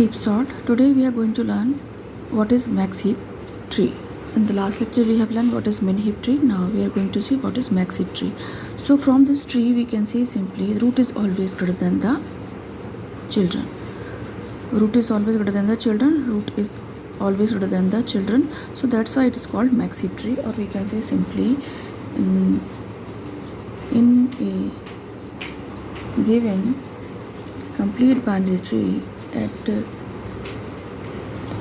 Heap sort. Today we are going to learn what is max heap tree. In the last lecture we have learned what is min heap tree. Now we are going to see what is max heap tree. So from this tree we can see simply root is always greater than the children. Root is always greater than the children. Root is always greater than the children. So that's why it is called max heap tree, or we can say simply in a given complete binary tree at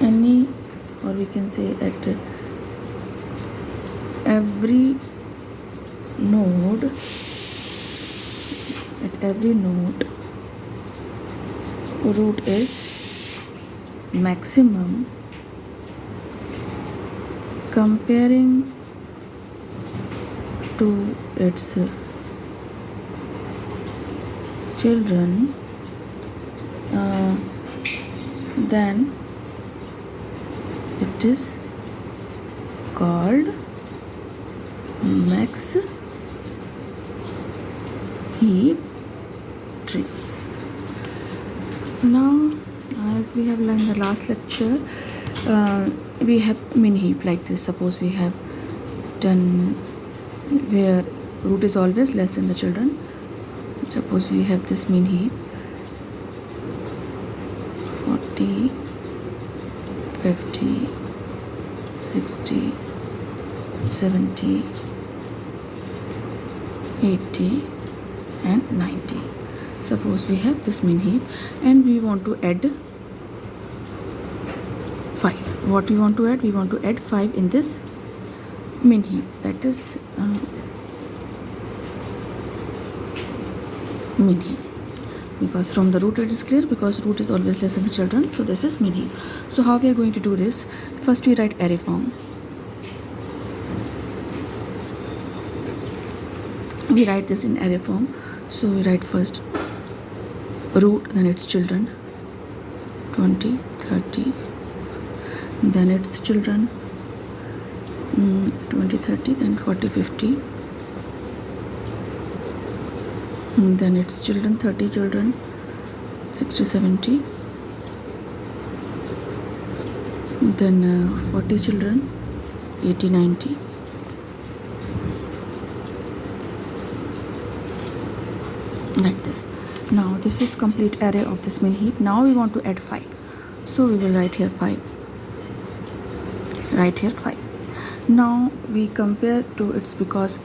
any, or we can say at every node, root is maximum comparing to its children, then it is called max heap tree. Now, as we have learned in the last lecture, we have min heap like this. Suppose we have done where root is always less than the children. Suppose we have this min heap 40, 50, 60, 70, 80 and 90. Suppose we have this min heap and we want to add 5. What we want to add? We want to add 5 in this min heap. That is min heap. Because from the root it is clear, because root is always less than the children. So this is min heap. So how we are going to do this? First we write array form. We write this in array form. So we write first root, then its children 20, 30, then its children 20, 30, then 40, 50, then its children 30 children 60, 70, then 40 children 80, 90, like this. Now this is complete array of this min heap. Now we want to add 5, so we will write here 5, write here 5. Now we compare to its, because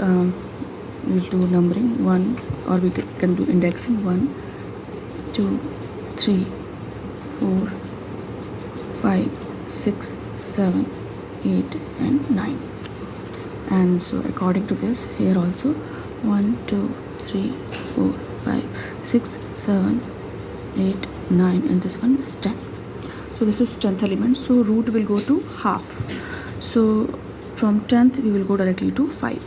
we'll do numbering 1, or we can do indexing 1, 2, 3, 4, 5, 6, 7, 8 and 9. And so according to this, here also 1, 2, 3, 4, 5, 6, 7, 8, 9, and this one is 10. So this is 10th element. So root will go to half. So from 10th we will go directly to 5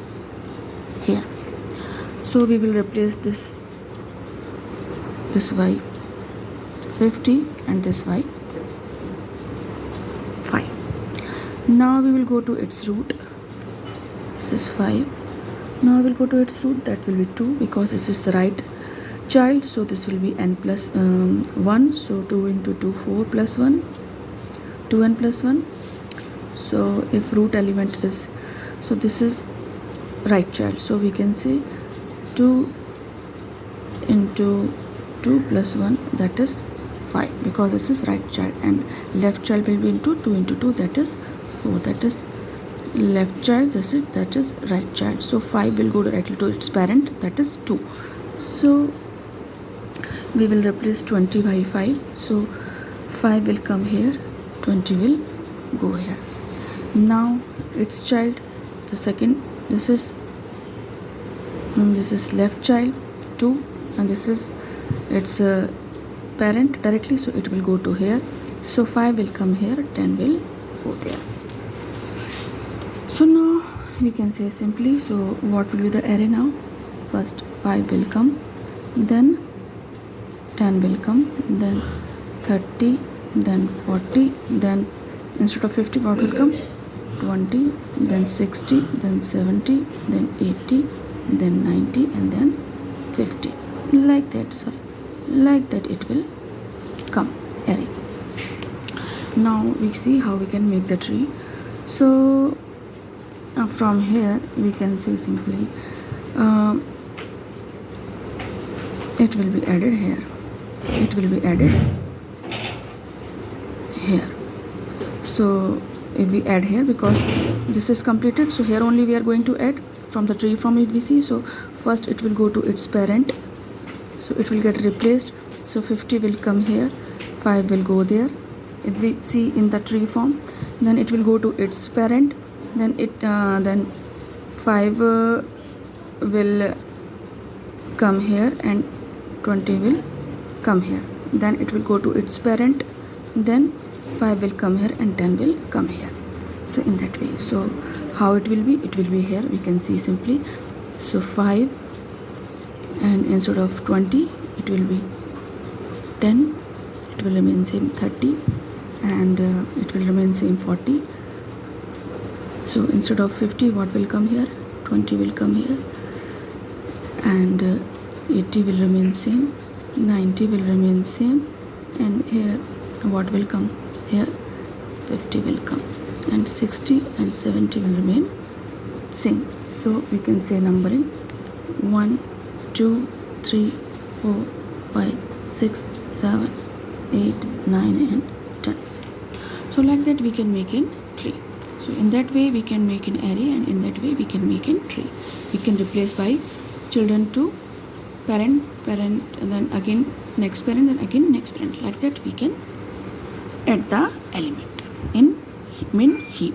here. So we will replace this y 50 and this y 5. Now we will go to its root. This is 5. Now we will go to its root. That will be 2, because this is the right child. So this will be n plus 1. So 2 into 2, 4 plus 1, 2n plus 1. So if root element is, so this is right child. So we can say 2 into 2 plus 1, that is 5, because this is right child, and left child will be into 2 into 2, that is 4, that is left child, that is right child. So 5 will go directly to its parent, that is 2. So we will replace 20 by 5. So 5 will come here, 20 will go here. Now its child, the second, this is left child 2, and this is its parent directly, so it will go to here. So 5 will come here, 10 will go there. So now we can say simply, so what will be the array now? First 5 will come, then 10 will come, then 30, then 40, then instead of 50 what will come? 20, then 60, then 70, then 80, then 90, and then 50. Like that, it will come array. Now we see how we can make the tree. So from here we can say simply it will be added here, it will be added here. So if we add here, because this is completed, so here only we are going to add from the tree from ABC. So first it will go to its parent, so it will get replaced. So 50 will come here, 5 will go there. If we see in the tree form, then it will go to its parent, then 5 will come here and 20 will come here. Then it will go to its parent, then 5 will come here and 10 will come here. So in that way, so how it will be here, we can see simply. So 5, and instead of 20 it will be 10, it will remain same 30, and it will remain same 40. So instead of 50, what will come here? 20 will come here, and 80 will remain same, 90 will remain same, and here what will come? Here 50 will come, and 60 and 70 will remain same. So we can say numbering 1, 2, 3, 4, 5, 6, 7, 8, 9 and 10. So like that we can make in tree. So in that way we can make an array, and in that way we can make in tree. We can replace by children to parent, and then again next parent, then again next parent. Like that we can add the element in heap.